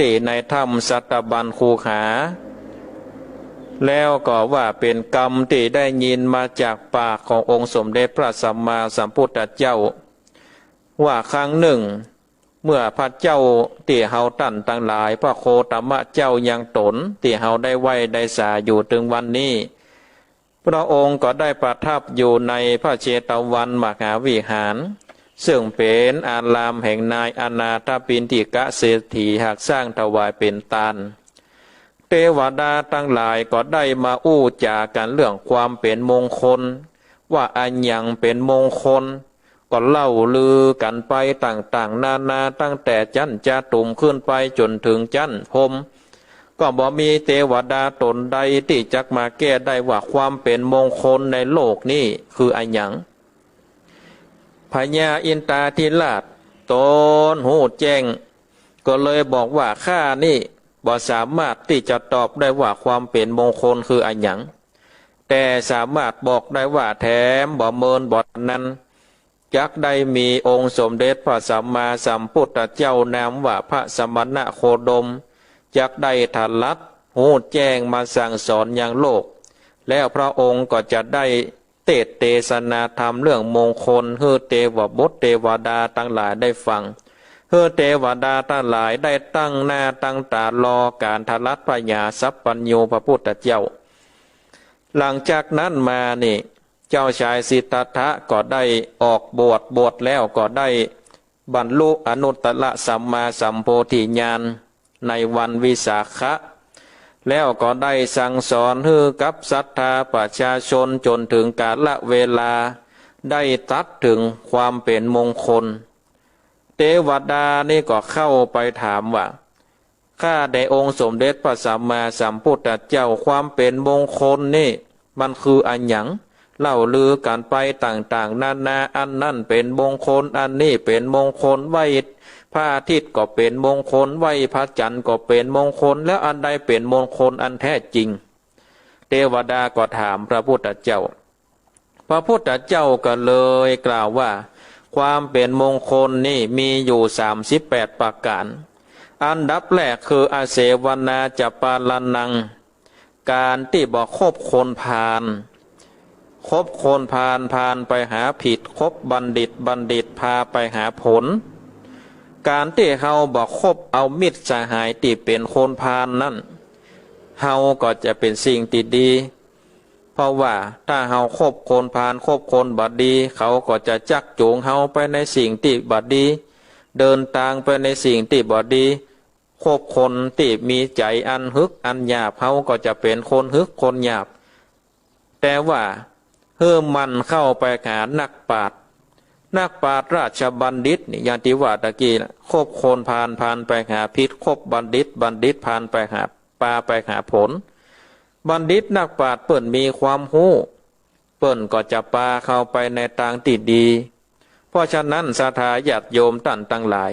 ติในถ้ำสัตบัญคูขาแล้วก็ว่าเป็นกรรมที่ได้ยินมาจากปากขององค์สมเด็จพระสัมมาสัมพุทธเจ้าว่าครั้งหนึ่งเมื่อพระเจ้าที่เฮาตั้นทั้งหลายพระโคตมะเจ้ายังตนที่เฮาได้ไหวได้สาอยู่ถึงวันนี้พระองค์ก็ได้ประทับอยู่ในพระเชตวันมหาวิหารซึ่งเป็นอารามแห่งนายอนาถปิณฑิกะเศรษฐีหากสร้างถวายเป็นทานเทวดาทั้งหลายก็ได้มาอู้จากันเรื่องความเป็นมงคลว่าอันยังเป็นมงคลก็เล่าลือกันไปต่างๆนานาตั้งแต่จันจะตุ่มขึ้นไปจนถึงจันพรมก็บ่มีเทวดาตนใดที่จักมาแก้ได้ว่าความเป็นมงคลในโลกนี้คืออันยังพญาอินทราธิราชตนหูแจ้งก็เลยบอกว่าข้านี่บ่สามารถที่จะตอบได้ว่าความเป็นมงคลคืออันยังแต่สามารถบอกได้ว่าแถมบ่เมินบ่นั้นจักได้มีองค์สมเด็จพระสัมมาสัมพุทธเจ้านามว่าพระสมณะโคดมจักได้ทันลัดหูแจ้งมาสั่งสอนอย่างโลกแล้วพระองค์ก็จะได้เทศนาธรรมเรื่องมงคลให้เทวบุตรเทวดาทั้งหลายได้ฟังให้เทวดาทั้งหลายได้ตั้งหน้าตั้งตารอการทันลัดพญาสัพพัญญูพระพุทธเจ้าหลังจากนั้นมานี่ เจ้าชายสิทธัตถะก็ได้ออกบวชแล้วก็ได้บรรลุอนุตตรสัมมาสัมโพธิญาณในวันวิสาขะแล้วก็ได้สั่งสอนให้กับศรัทธาประชาชนจนถึงกาลเวลาได้ตัดถึงความเป็นมงคลเทวดานี่ก็เข้าไปถามว่าข้าได้องค์สมเด็จพระสัมมาสัมพุทธเจ้าความเป็นมงคลนี่มันคืออันหยังเล่าลือกันไปต่างๆนานาอันนั่นเป็นมงคลอันนี้เป็นมงคลไหวพระอาทิตย์ก็เป็นมงคลไหวพระจันทร์ก็เป็นมงคลแล้วอันใดเป็นมงคลอันแท้จริงเทวดาก็ถามพระพุทธเจ้าพระพุทธเจ้าก็เลยกล่าวว่าความเป็นมงคลนี่มีอยู่38ประการอันดับแรกคืออาเสวนาจะปาลนังการที่บอกคบคนพาลคบคนพาลไปหาผิดคบบัณฑิตพาไปหาผลการที่เฮาบอกคบเอามิตรสหายที่เป็นคนพาลนั่นเฮาก็จะเป็นสิ่งที่ดีเพราะว่าถ้าเฮาคบคนพาลคบคนบดีเขาก็จะจักจูงเฮาไปในสิ่งที่บดีเดินทางไปในสิ่งที่บดีคบคนที่มีใจอันฮึกอันหยาบเฮาก็จะเป็นคนฮึกคนหยาบแต่ว่ามันเข้าไปหานักปราชญ์ราชบัณฑิตนี่อย่างที่ว่าตะกี้นะคบคนพาลไปหาพิษคบบัณฑิตพาลไปหาปลาไปหาผลบัณฑิตนักปราชญ์เปิ่นมีความรู้เปิ่นก็จะปาเข้าไปในทางที่ดีเพราะฉะนั้นศรัทธาญาติโยมท่านทั้งหลาย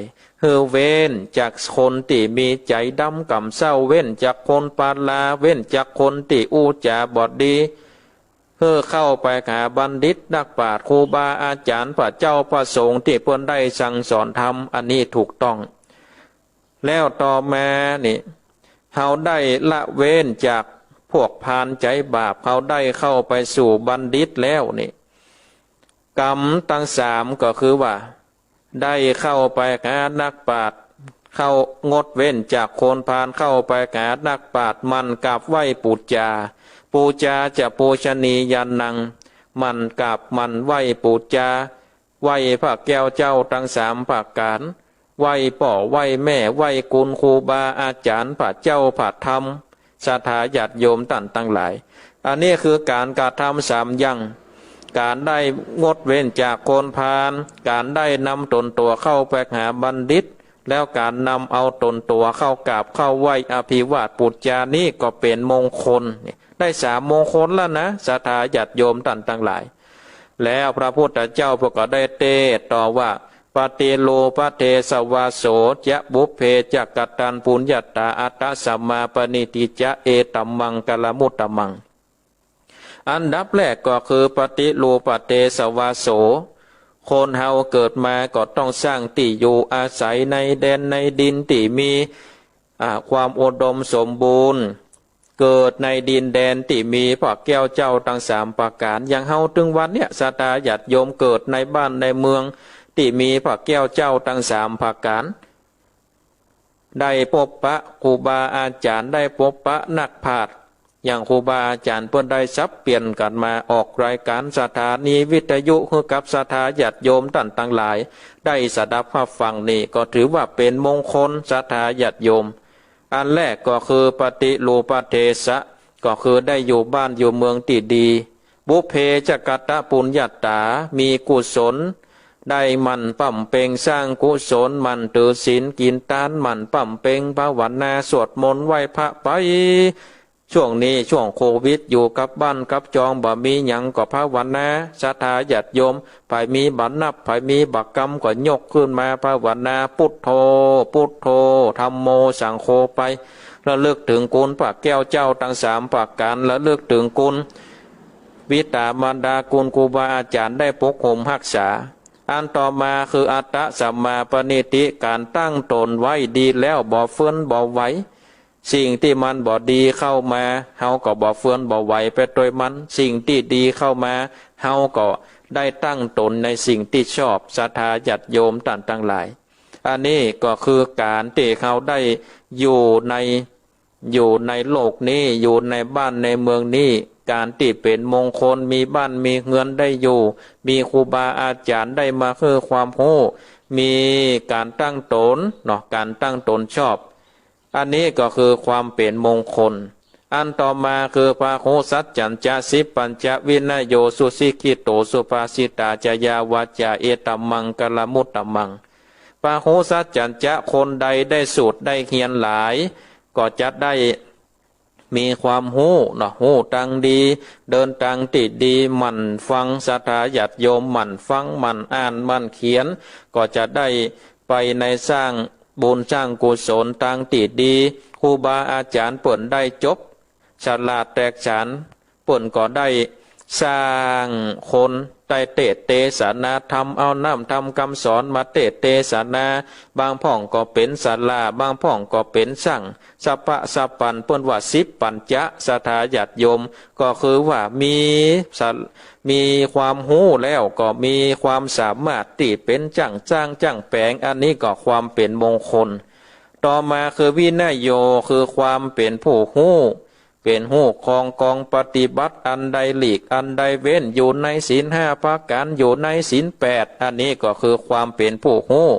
เว้นจากคนที่มีใจดำกำเศร้าเว้นจากคนปาลาเว้นจากคนที่อูจาบอดดีเข้าไปหาบัณฑิตนักปราชญ์ครูบาอาจารย์พระเจ้าพระสงฆ์ที่เพิ่นได้สั่งสอนธรรมอันนี้ถูกต้องแล้วต่อมานี่เฮาได้ละเว้นจากพวกพาลใจบาปเขาได้เข้าไปสู่บัณฑิตแล้วนี่กรรมทั้ง3ก็คือว่าได้เข้าไปหานักปราชญ์เข้างดเว้นจากคนพาลเข้าไปหานักปราชญ์มันกราบไหว้ปูจาจะปูชนียานังมันกราบมันไหว้ปูจาไหว้พระแก้วเจ้าทั้ง3ประการไหว้พ่อไหว้แม่ไหว้คุณครูบาอาจารย์พระเจ้าพระธรรมศรัทธาญาติโยมท่านทั้งหลายอันนี้คือการกระทำ3อย่างการได้งดเว้นจากคนพาลการได้นำตนตัวเข้าไปหาบัณฑิตแล้วการนำเอาตนตัวเข้ากราบเข้าไหว้อภิวาทปุจจานี้ก็เป็นมงคลได้3มงคลแล้วนะศรัทธาญาติโยมท่านทั้งหลายแล้วพระพุทธเจ้าพระก็ได้เทศต่อว่าปฏิโลปเทสวาโสจะบุพเพจักตันปุญญาตาอัตตสัมมาปณิติจะเอตัมมังกลมุตตมังอันดับแรกก็คือปฏิโลปเทสวาโสคนเฮาเกิดมาก็ต้องสร้างที่อยู่อาศัยในแดนในดินที่มีความอุดมสมบูรณ์เกิดในดินแดนที่มีพระแก้วเจ้าทั้ง3ประการอย่างเฮาถึงวันเนี้ยศรัทธาญาติโยมเกิดในบ้านในเมืองที่มีพระแก้วเจ้าทั้ง3ประการได้พบปะครูบาอาจารย์ได้พบปะนักปราชญ์อย่างครูบาอาจารย์เพิ่นได้สับเปลี่ยนกันมาออกรายการสถานีวิทยุให้กับศรัทธาญาติโยมท่านทั้งหลายได้สดับรับฟังนี่ก็ถือว่าเป็นมงคลศรัทธาญาติโยมอันแรกก็คือปฏิโลปเทสะก็คือได้อยู่บ้านอยู่เมืองที่ดีบุพเพจกตปุญญาตามีกุศลได้มันปั่มเป่งสร้างกุศลมันถือศีลกินทานมันปั่มเป่งภาวนาสวดมนต์ไหว้พระไปช่วงนี้ช่วงโควิดอยู่กับบ้านกับจองบ่มีหยังก็ภาวนาศรัทธาญาติโยมภายมีบัตรนับภายมีบักกรรมก็ยกขึ้นมาภาวนาพุทโธพุทโธธัมโมสังโฆไประลึกถึงคุณพระแก้วเจ้าทั้ง3ประการระลึกถึงคุณวิตามารดาคุณครูบาอาจารย์ได้ปกห่มรักษาอันต่อมาคืออัตตสัมมาปณิติการตั้งตนไว้ดีแล้วบ่เฟื่อนบ่ไหวสิ่งที่มันบ่ดีเข้ามาเฮาก็บ่เฟื่อนบ่ไหวไปโดยมันสิ่งที่ดีเข้ามาเฮาก็ได้ตั้งตนในสิ่งที่ชอบศรัทธาญาติโยมท่านทั้งหลายอันนี้ก็คือการที่เขาได้อยู่ในโลกนี้อยู่ในบ้านในเมืองนี้ การที่เป็นมงคลมีบ้านมีเงินได้อยู่มีครูบาอาจารย์ได้มาคือความรู้มีการตั้งตนเนาะการตั้งตนชอบอันนี้ก็คือความเป็นมงคลอันต่อมาคือพาโหสัจจัญจสิปัญจวินโยสุสิกิโตสุภาสิตาจยาวาจาเอตัมมังกลมุตตมังพาโหสัจจัญจะคนใดได้สูตรได้เฮียนหลายก็จะได้มีความหู้เนาะหู้ตังดีเดินตังติดดีหมั่นฟังศรัทธาญาติโยมหมั่นฟังหมั่นอ่านหมั่นเขียนก็จะได้ไปในสร้างบุญสร้างกุศลตังติดดีครูบาอาจารย์เปิ่นได้จบฉลาดแตกฉานเปิ่นก็ได้สร้างคนได้เตศนาทำเอาน้ำทำคำสอนมาเตศนาบางพ่องก็เป็นศาลาบางพ่องก็เป็นสั่งสัพพะสัพปันเปิ้นว่าสิบปัญจะศรัทธาญาติโยมก็คือว่ามีความหู้แล้วก็มีความสามารถที่เป็นจ้างแปลงอันนี้ก็ความเป็นมงคลต่อมาคือวินัยโยคือความเป็นผู้หู้เป็นหู้ครองกองปฏิบัติอันใดหลีกอันใดเว้นอยู่ในศีลห้าประการอยู่ในศีลแปดอันนี้ก็คือความเป็นผู้หู้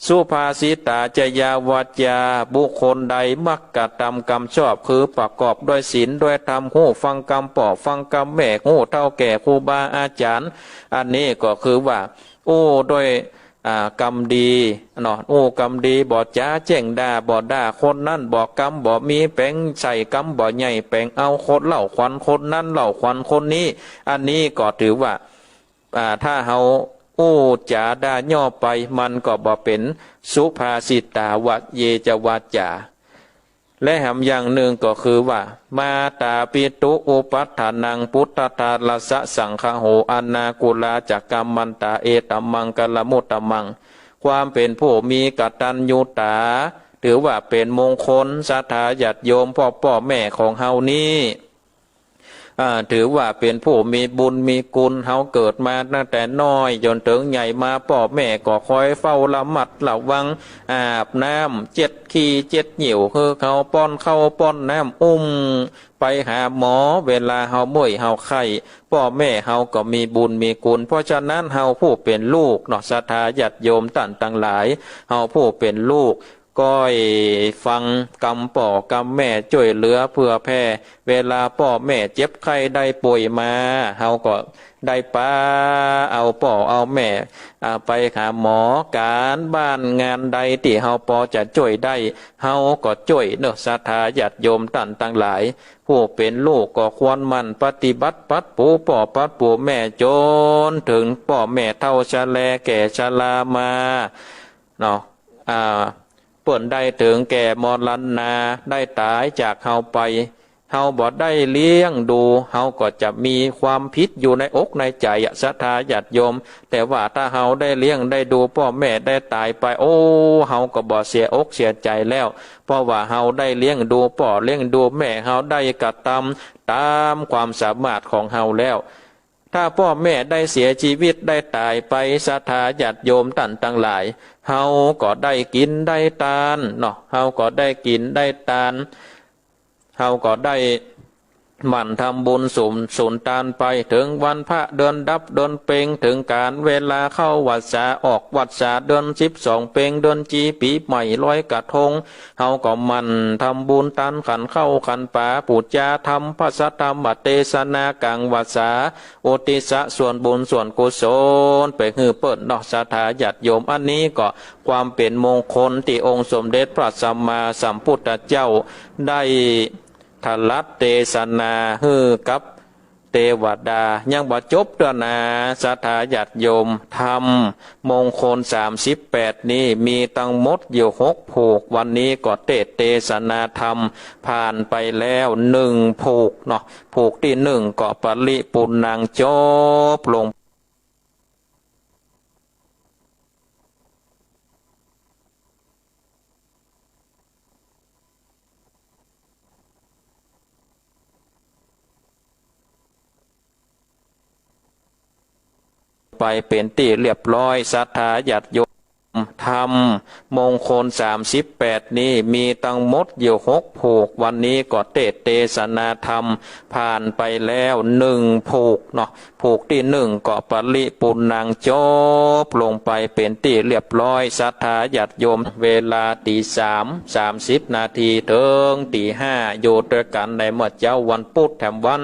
สุภาษิตาจยาวาจาบุคคลใดมักกระทำกรรมชอบคือประกอบด้วยศีลด้วยธรรมหู้ฟังกรรมป่อฟังกรรมแม่หู้เท่าแก่ครูบาอาจารย์อันนี้ก็คือว่าโอ้ด้วยกรรมดีเนาะโอ้กรรมดีบ่จ้าแจ้งด่าบ่ด่าคนนั่นบ่กรรมบ่มีแปลงใส่กรรมบ่ใหญ่แปลงเอาคนเล่าควันคนนั้นเล่าควันคนนี้อันนี้ก็ถือว่าถ้าเฮาโอ้จ๋าด่าย่อไปมันก็บ่เป็นสุภาษิตาวะเยจวาจาและแถมอย่างหนึ่งก็คือว่ามาตาปิตุอุปัฏฐานังพุทธทาลสะสังฆโหอนากุลาจักกัมมันตาเอตัมมังกลมุตตมังความเป็นผู้มีกตัญญูตาถือว่าเป็นมงคลศรัทธาญาติโยมพ่อแม่ของเฮานี้ถือว่าเป็นผู้มีบุญมีกุลเฮาเกิดมาตั้งแต่น้อยจนถึงใหญ่มาพ่อแม่ก็คอยเฝ้าระมัดระวังอาบน้ำเจ็ดขี้เจ็ดเหนียวคือเขาป้อนเข้าป้อนน้ำไปหาหมอเวลาเฮาเมื่อยเฮาไข้พ่อแม่เฮาก็มีบุญมีกุลเพราะฉะนั้นเฮาผู้เป็นลูกเนาะศรัทธาญาติโยมต่างต่างหลายเฮาผู้เป็นลูกก้อยฟังกำป่อกำแม่ช่วยเหลือเพื่อแพ่เวลาพ่อแม่เจ็บไข้ได้ป่วยมาเฮาก็ได้ป้าเอาป่อเอาแม่ไปหาหมอการบ้านงานใดที่เฮาพอจะช่วยได้เฮาก็ช่วยเนอะศรัทธาญาติโยมต่างต่างหลายผู้เป็นลูกก็ควรมันปฏิบัติปัดปูป่อปัดปูแม่จนถึงพ่อแม่เฒ่าชราแก่ชรามาเนาะเปิ่นได้ถึงแก่มรณาได้ตายจากเฮาไปเฮาบ่ได้เลี้ยงดูเฮาก็จะมีความผิดอยู่ในอกในใจศรัทธาญาติโยมแต่ว่าถ้าเฮาได้เลี้ยงได้ดูพ่อแม่ได้ตายไปโอ้เฮาก็บ่เสียอกเสียใจแล้วเพราะว่าเฮาได้เลี้ยงดูพ่อเลี้ยงดูแม่เฮาได้กระทำตามความสามารถของเฮาแล้วถ้าพ่อแม่ได้เสียชีวิตได้ตายไปศรัทธาญาติโยมท่านทั้งหลายเฮาก็ได้กินได้ทานเนาะเฮาก็ได้กินได้ทานเฮาก็ได้หมั่นทำบุญสุนทานไปถึงวันพระเดือนดับเดือนเพ็งถึงการเวลาเข้าวัดสาออกวัดสาเดือน12เพ็งเดือนจีปีใหม่ลอยกระทงเฮาก็มันทำบุญทานขันเข้าขันป่าปูจาธรรมพระสัทธรรมเทศนากังวัดสาอุทิศส่วนบุญส่วนกุศลไปฮือเปิดนอกศรัทธาญาติโยมอันนี้ก็ความเป็นมงคลที่องค์สมเด็จพระสัมมาสัมพุทธเจ้าได้ทลัดเทศนาฮือกับเทวดายังบ่จบด้วยนะศรัทธาญาติโยมธรรมมงคล38นี้มีทั้งหมดอยู่6ผูกวันนี้ก็เทศนาธรรมผ่านไปแล้ว1ผูกเนาะผูกที่1ก็ปริปุณังจบลงไปเป็นที่เรียบร้อยศรัทธาญาติโยม ธรรมมงคล38นี้มีตั้งหมดอยู่6ผูกวันนี้ก็เทศนาธรรมผ่านไปแล้ว1ผูกเนาะผูกที่1ก็ปริปุณังจบลงไปเป็นที่เรียบร้อยศรัทธาญาติโยมเวลาตี3:30 นาทีถึงตี5อยู่ด้วยกันในเมื่อเจ้าวันพุธแถมวัน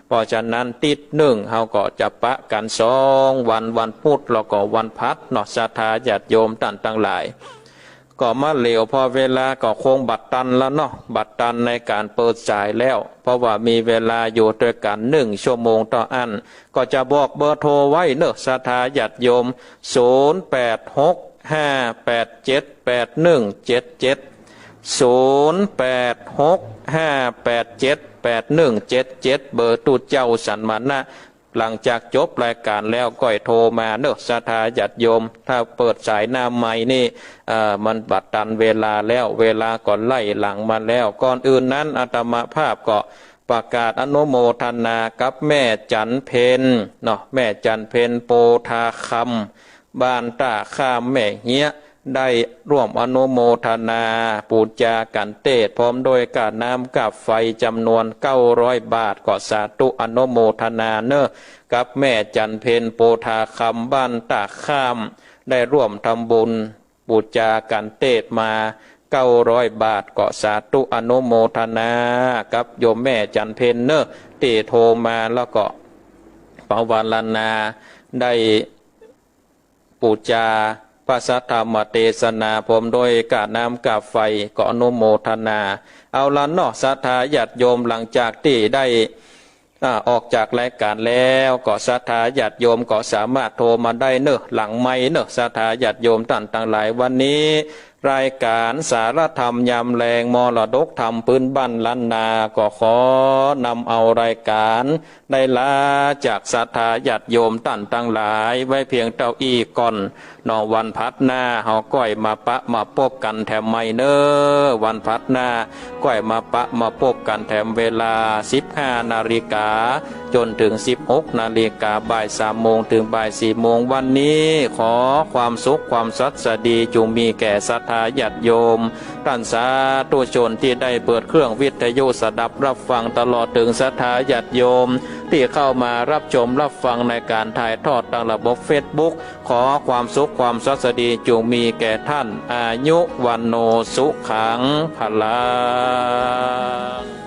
เพราะฉะนั้นติด1เฮาก็จะปะกัน2วันพุธแล้วก็วันพัดเนาะศรัทธาญาติโยมท่านทั้งหลายก็มาเหลวพอเวลาก็คงบัตรตันแล้วเนาะบัตรตันในการเปิดจ่ายแล้วเพราะว่ามีเวลาอยู่ด้วยกัน1 ชั่วโมงต่ออันก็จะบอกเบอร์โทรไว้เนอะศรัทธาญาติโยม0865878177 0865878177เบอร์ตู้เจ้าสันมานะหลังจากจบรายการแล้วก็โทรมาเนอะศรัทธาญาติโยมถ้าเปิดสายหน้าใหม่นี่มันบัดตันเวลาแล้วเวลาก่อนไล่หลังมาแล้วก่อนอื่นนั้นอาตมาภาพก็ประกาศอนุโมทนากับแม่จันเพ็ญเนาะแม่จันเพ็ญโปธาคำบ้านตาข้ามแม่เฮียได้ร่วมอนุโมทนาปูจากันเทศพร้อมโดยการน้ำกับไฟจำนวน900 บาทก็สาธุอนุโมทนาเนอะกับแม่จันเพ็ญโปธาคำบ้านตาข้ามได้ร่วมทำบุญปูจากันเทศมา900 บาทก็สาธุอนุโมทนากับโยมแม่จันเพ็ญเนอะที่โทรมาแล้วก็ปวารณาได้ปูจาพระสัทธรรมเทศนาผมโดยการน้ำกับไฟก็อนุโมทนาเอาละเนาะศรัทธาญาติโยมหลังจากที่ได้ออกจากรายการแล้วก็ศรัทธาญาติโยมก็สามารถโทรมาได้เนอะหลังไมค์เนอะศรัทธาญาติโยมท่านทั้งหลายวันนี้รายการสารธรรมยามแรงมรดกธรรมพื้นบ้านล้านนาก็ขอนำเอารายการได้ลาจากศรัทธาญาติโยมท่านทั้งหลายไว้เพียงเท่าอีก่อนนอวันพัดหน้าเฮาก้อยมาปะมาพบกันแถมไม่เนอวันพัดหน้าก้อยมาปะมาพบกันแถมเวลา15 นาฬิกาจนถึง16 นาฬิกาบ่าย3 โมงถึงบ่าย4 โมงวันนี้ขอความสุขความสัตย์สดีจงมีแก่ศรัทธาญาติโยมท่านสาธุชนที่ได้เปิดเครื่องวิทยุสดับรับฟังตลอดถึงศรัทธาญาติโยมที่เข้ามารับชมรับฟังในการถ่ายทอดทางระบบ Facebook ขอความสุขความสัตย์สดีจงมีแก่ท่านอายุวันโนสุขังพลัง